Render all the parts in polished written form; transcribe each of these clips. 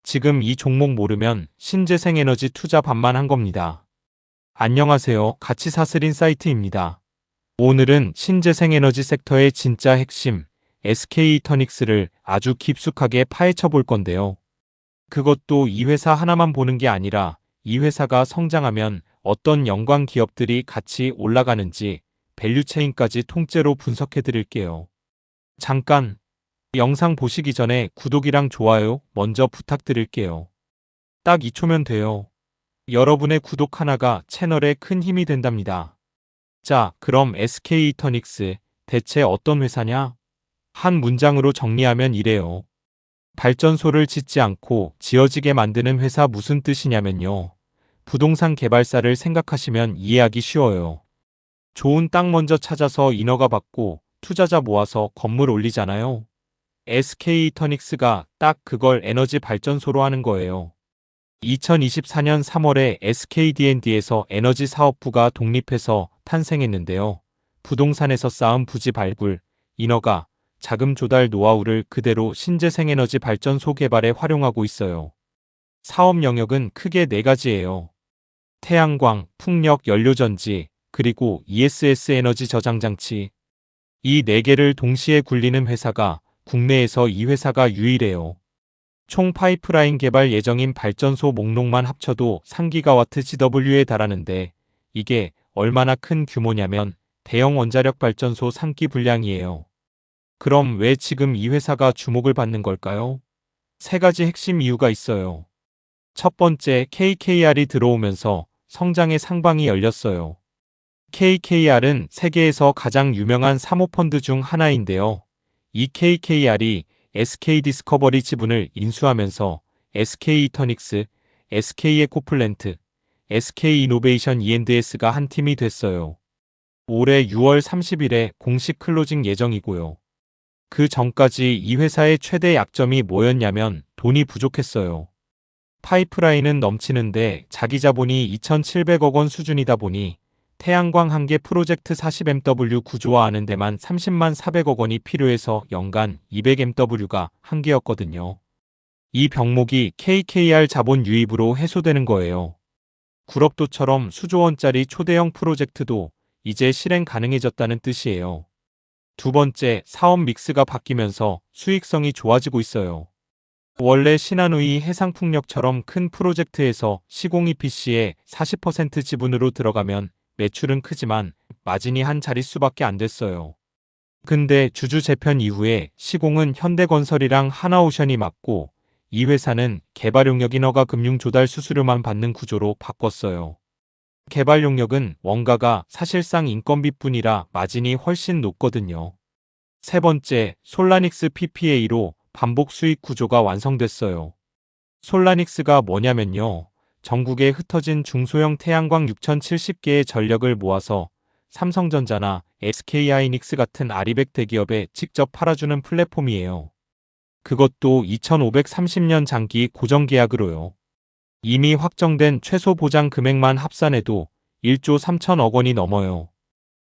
지금 이 종목 모르면 신재생에너지 투자 반만한 겁니다. 안녕하세요. 같이 사슬인 사이트입니다. 오늘은 신재생에너지 섹터의 진짜 핵심 SK이터닉스를 아주 깊숙하게 파헤쳐 볼 건데요. 그것도 이 회사 하나만 보는 게 아니라 이 회사가 성장하면 어떤 연관 기업들이 같이 올라가는지 밸류체인까지 통째로 분석해 드릴게요. 잠깐 영상 보시기 전에 구독이랑 좋아요 먼저 부탁드릴게요. 딱 2초면 돼요. 여러분의 구독 하나가 채널에 큰 힘이 된답니다. 자, 그럼 SK이터닉스 대체 어떤 회사냐? 한 문장으로 정리하면 이래요. 발전소를 짓지 않고 지어지게 만드는 회사 무슨 뜻이냐면요. 부동산 개발사를 생각하시면 이해하기 쉬워요. 좋은 땅 먼저 찾아서 인허가 받고 투자자 모아서 건물 올리잖아요. SK이터닉스가 딱 그걸 에너지 발전소로 하는 거예요. 2024년 3월에 SKD&D에서 에너지 사업부가 독립해서 탄생했는데요. 부동산에서 쌓은 부지 발굴, 인허가, 자금 조달 노하우를 그대로 신재생에너지 발전소 개발에 활용하고 있어요. 사업 영역은 크게 4가지예요. 태양광, 풍력, 연료전지, 그리고 ESS 에너지 저장 장치. 이 4개를 동시에 굴리는 회사가 국내에서 이 회사가 유일해요. 총 파이프라인 개발 예정인 발전소 목록만 합쳐도 3기가와트 GW에 달하는데 이게 얼마나 큰 규모냐면 대형 원자력 발전소 3기 분량이에요. 그럼 왜 지금 이 회사가 주목을 받는 걸까요? 3가지 핵심 이유가 있어요. 첫 번째, KKR이 들어오면서 성장의 상방이 열렸어요. KKR은 세계에서 가장 유명한 사모펀드 중 하나인데요. 이 KKR이 SK디스커버리 지분을 인수하면서 SK이터닉스, SK에코플랜트, SK이노베이션 E&S가 한 팀이 됐어요. 올해 6월 30일에 공식 클로징 예정이고요. 그 전까지 이 회사의 최대 약점이 뭐였냐면 돈이 부족했어요. 파이프라인은 넘치는데 자기 자본이 2,700억 원 수준이다 보니 태양광 1개 프로젝트 40MW 구조화하는 데만 30만 400억 원이 필요해서 연간 200MW가 한계였거든요. 이 병목이 KKR 자본 유입으로 해소되는 거예요. 구럽도처럼 수조 원짜리 초대형 프로젝트도 이제 실행 가능해졌다는 뜻이에요. 두 번째, 사업 믹스가 바뀌면서 수익성이 좋아지고 있어요. 원래 신한우이 해상풍력처럼 큰 프로젝트에서 시공 EPC에 40% 지분으로 들어가면 매출은 크지만 마진이 한 자릿수밖에 안 됐어요. 근데 주주 재편 이후에 시공은 현대건설이랑 하나오션이 맡고 이 회사는 개발 용역 인허가 금융 조달 수수료만 받는 구조로 바꿨어요. 개발 용역은 원가가 사실상 인건비뿐이라 마진이 훨씬 높거든요. 세 번째, 솔라닉스 PPA로 반복 수익 구조가 완성됐어요. 솔라닉스가 뭐냐면요. 전국에 흩어진 중소형 태양광 6,070개의 전력을 모아서 삼성전자나 SK하이닉스 같은 아리백 대기업에 직접 팔아주는 플랫폼이에요. 그것도 2,530년 장기 고정계약으로요. 이미 확정된 최소 보장 금액만 합산해도 1조 3천억 원이 넘어요.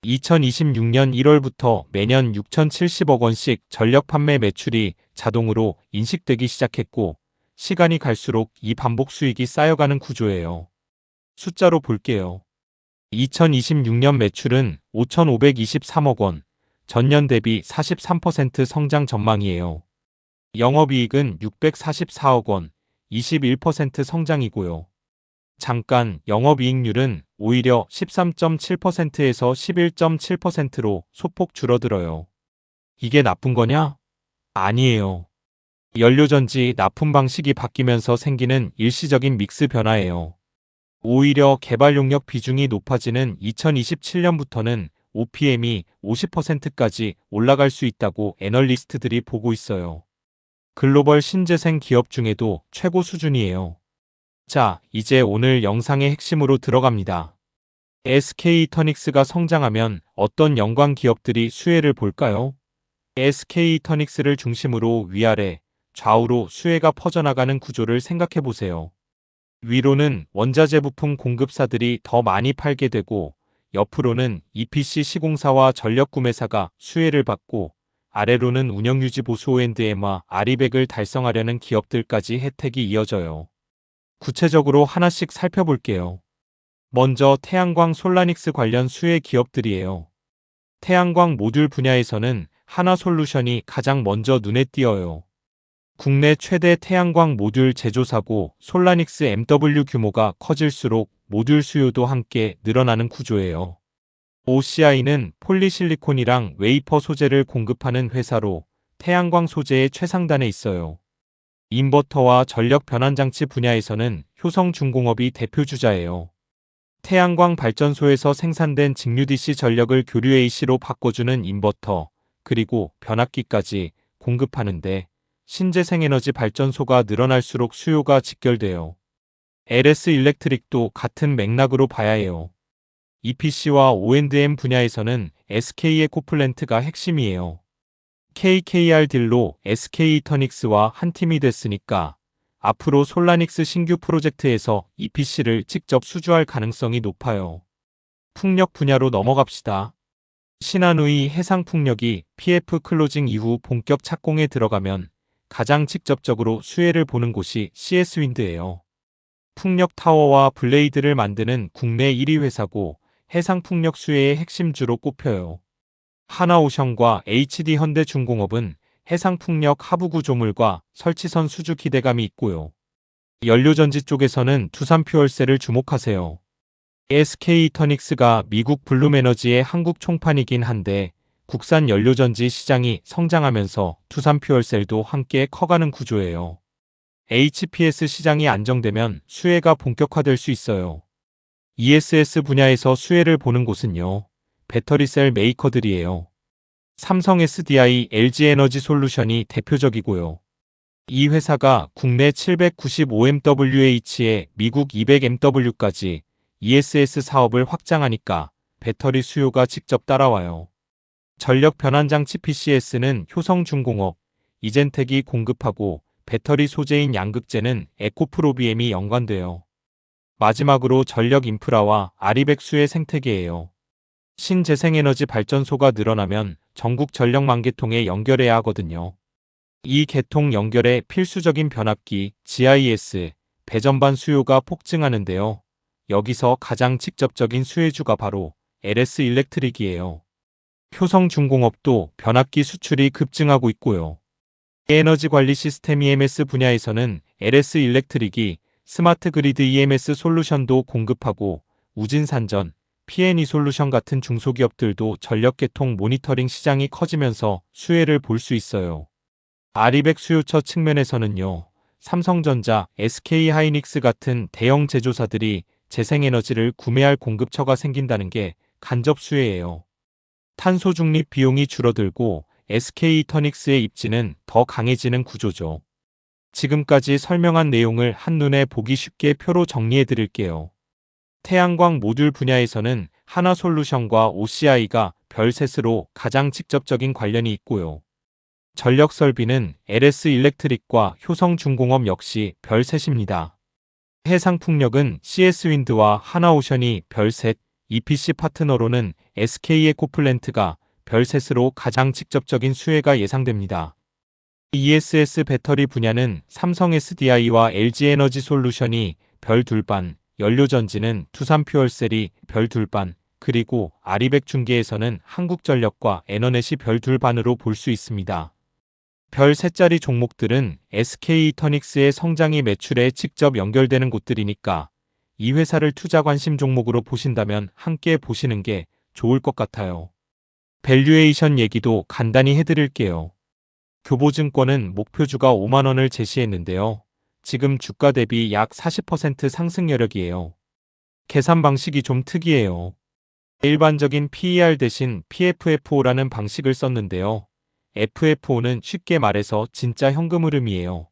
2026년 1월부터 매년 6,070억 원씩 전력 판매 매출이 자동으로 인식되기 시작했고 시간이 갈수록 이 반복 수익이 쌓여가는 구조예요. 숫자로 볼게요. 2026년 매출은 5,523억 원, 전년 대비 43% 성장 전망이에요. 영업이익은 644억 원, 21% 성장이고요. 잠깐 영업이익률은 오히려 13.7%에서 11.7%로 소폭 줄어들어요. 이게 나쁜 거냐? 아니에요. 연료전지 납품 방식이 바뀌면서 생기는 일시적인 믹스 변화예요. 오히려 개발 용역 비중이 높아지는 2027년부터는 OPM이 50%까지 올라갈 수 있다고 애널리스트들이 보고 있어요. 글로벌 신재생 기업 중에도 최고 수준이에요. 자, 이제 오늘 영상의 핵심으로 들어갑니다. SK이터닉스가 성장하면 어떤 연관 기업들이 수혜를 볼까요? SK이터닉스를 중심으로 위아래, 좌우로 수혜가 퍼져나가는 구조를 생각해 보세요. 위로는 원자재 부품 공급사들이 더 많이 팔게 되고 옆으로는 EPC 시공사와 전력 구매사가 수혜를 받고 아래로는 운영유지 보수 O&M과 아리백을 달성하려는 기업들까지 혜택이 이어져요. 구체적으로 하나씩 살펴볼게요. 먼저 태양광 솔라닉스 관련 수혜 기업들이에요. 태양광 모듈 분야에서는 하나솔루션이 가장 먼저 눈에 띄어요. 국내 최대 태양광 모듈 제조사고 솔라닉스 MW 규모가 커질수록 모듈 수요도 함께 늘어나는 구조예요. OCI는 폴리실리콘이랑 웨이퍼 소재를 공급하는 회사로 태양광 소재의 최상단에 있어요. 인버터와 전력 변환장치 분야에서는 효성중공업이 대표주자예요. 태양광 발전소에서 생산된 직류 DC 전력을 교류 AC로 바꿔주는 인버터, 그리고 변압기까지 공급하는데 신재생에너지 발전소가 늘어날수록 수요가 직결돼요. LS 일렉트릭도 같은 맥락으로 봐야 해요. EPC와 O&M 분야에서는 SK 에코플랜트가 핵심이에요. KKR 딜로 SK 이터닉스와 한 팀이 됐으니까 앞으로 솔라닉스 신규 프로젝트에서 EPC를 직접 수주할 가능성이 높아요. 풍력 분야로 넘어갑시다. 신한우이 해상풍력이 PF 클로징 이후 본격 착공에 들어가면 가장 직접적으로 수혜를 보는 곳이 CS윈드예요. 풍력 타워와 블레이드를 만드는 국내 1위 회사고 해상풍력 수혜의 핵심주로 꼽혀요. 하나오션과 HD현대중공업은 해상풍력 하부 구조물과 설치선 수주 기대감이 있고요. 연료전지 쪽에서는 두산퓨얼셀을 주목하세요. SK 이터닉스가 미국 블룸에너지의 한국 총판이긴 한데 국산 연료전지 시장이 성장하면서 두산퓨얼셀도 함께 커가는 구조예요. HPS 시장이 안정되면 수혜가 본격화될 수 있어요. ESS 분야에서 수혜를 보는 곳은요. 배터리셀 메이커들이에요. 삼성 SDI, LG에너지솔루션이 대표적이고요. 이 회사가 국내 795MWh에 미국 200MW까지 ESS 사업을 확장하니까 배터리 수요가 직접 따라와요. 전력 변환장치 PCS는 효성중공업, 이젠텍이 공급하고 배터리 소재인 양극재는 에코프로비엠이 연관돼요. 마지막으로 전력 인프라와 아리백 수혜 생태계예요. 신재생에너지 발전소가 늘어나면 전국 전력 만개통에 연결해야 하거든요. 이 개통 연결에 필수적인 변압기, GIS, 배전반 수요가 폭증하는데요. 여기서 가장 직접적인 수혜주가 바로 LS 일렉트릭이에요. 효성중공업도 변압기 수출이 급증하고 있고요. 에너지 관리 시스템 EMS 분야에서는 LS 일렉트릭이 스마트 그리드 EMS 솔루션도 공급하고 우진산전, P&E 솔루션 같은 중소기업들도 전력 개통 모니터링 시장이 커지면서 수혜를 볼 수 있어요. 아리백 수요처 측면에서는요. 삼성전자, SK하이닉스 같은 대형 제조사들이 재생에너지를 구매할 공급처가 생긴다는 게 간접 수혜예요. 탄소 중립 비용이 줄어들고 SK 이터닉스의 입지는 더 강해지는 구조죠. 지금까지 설명한 내용을 한눈에 보기 쉽게 표로 정리해 드릴게요. 태양광 모듈 분야에서는 하나솔루션과 OCI가 별셋으로 가장 직접적인 관련이 있고요. 전력 설비는 LS 일렉트릭과 효성중공업 역시 별셋입니다. 해상풍력은 CS윈드와 하나오션이 별셋, EPC 파트너로는 SK 에코플랜트가 별셋으로 가장 직접적인 수혜가 예상됩니다. ESS 배터리 분야는 삼성 SDI와 LG에너지솔루션이 별 둘반, 연료전지는 두산퓨얼셀이 별 둘반, 그리고 아리백 중계에서는 한국전력과 에너넷이 별 둘반으로 볼 수 있습니다. 별 셋짜리 종목들은 SK 이터닉스의 성장이 매출에 직접 연결되는 곳들이니까 이 회사를 투자 관심 종목으로 보신다면 함께 보시는 게 좋을 것 같아요. 밸류에이션 얘기도 간단히 해드릴게요. 교보증권은 목표주가 5만원을 제시했는데요. 지금 주가 대비 약 40% 상승 여력이에요. 계산 방식이 좀 특이해요. 일반적인 PER 대신 PFFO라는 방식을 썼는데요. FFO는 쉽게 말해서 진짜 현금 흐름이에요.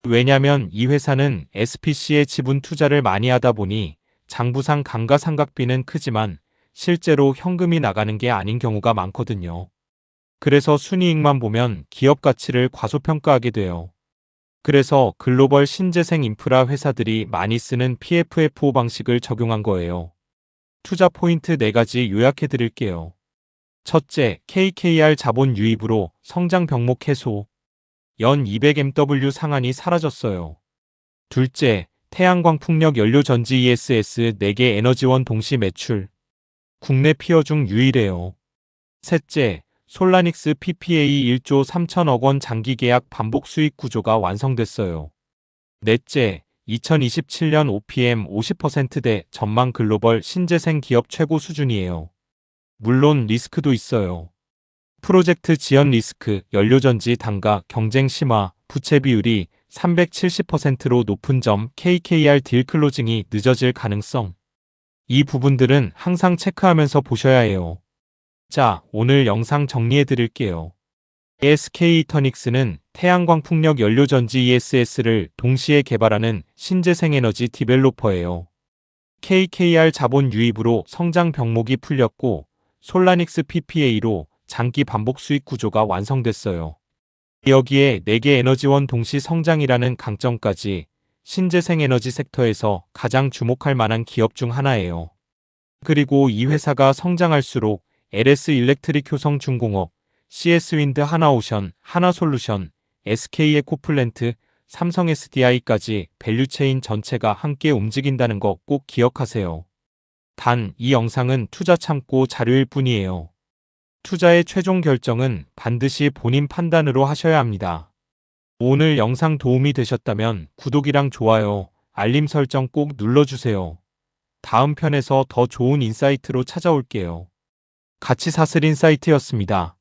왜냐면 이 회사는 SPC에 지분 투자를 많이 하다 보니 장부상 감가상각비는 크지만 실제로 현금이 나가는 게 아닌 경우가 많거든요. 그래서 순이익만 보면 기업 가치를 과소평가하게 돼요. 그래서 글로벌 신재생 인프라 회사들이 많이 쓰는 PFFO 방식을 적용한 거예요. 투자 포인트 4가지 요약해 드릴게요. 첫째, KKR 자본 유입으로 성장 병목 해소. 연 200mW 상한이 사라졌어요. 둘째, 태양광 풍력 연료 전지 ESS 4개 에너지원 동시 매출. 국내 피어 중 유일해요. 셋째, 솔라닉스 PPA 1조 3천억 원 장기 계약 반복 수익 구조가 완성됐어요. 넷째, 2027년 OPM 50%대 전망 글로벌 신재생 기업 최고 수준이에요. 물론 리스크도 있어요. 프로젝트 지연 리스크, 연료전지 단가, 경쟁 심화, 부채 비율이 370%로 높은 점, KKR 딜 클로징이 늦어질 가능성. 이 부분들은 항상 체크하면서 보셔야 해요. 자, 오늘 영상 정리해 드릴게요. SK이터닉스는 태양광 풍력 연료전지 ESS를 동시에 개발하는 신재생에너지 디벨로퍼예요. KKR 자본 유입으로 성장 병목이 풀렸고 솔라닉스 PPA로 장기 반복 수익 구조가 완성됐어요. 여기에 4개 에너지원 동시 성장이라는 강점까지 신재생 에너지 섹터에서 가장 주목할 만한 기업 중 하나예요. 그리고 이 회사가 성장할수록 LS 일렉트릭 효성중공업, CS 윈드 하나오션, 하나솔루션, SK에코플랜트, 삼성 SDI까지 밸류체인 전체가 함께 움직인다는 거 꼭 기억하세요. 단, 이 영상은 투자 참고 자료일 뿐이에요. 투자의 최종 결정은 반드시 본인 판단으로 하셔야 합니다. 오늘 영상 도움이 되셨다면 구독이랑 좋아요, 알림 설정 꼭 눌러주세요. 다음 편에서 더 좋은 인사이트로 찾아올게요. 같이 사슬 인사이트였습니다.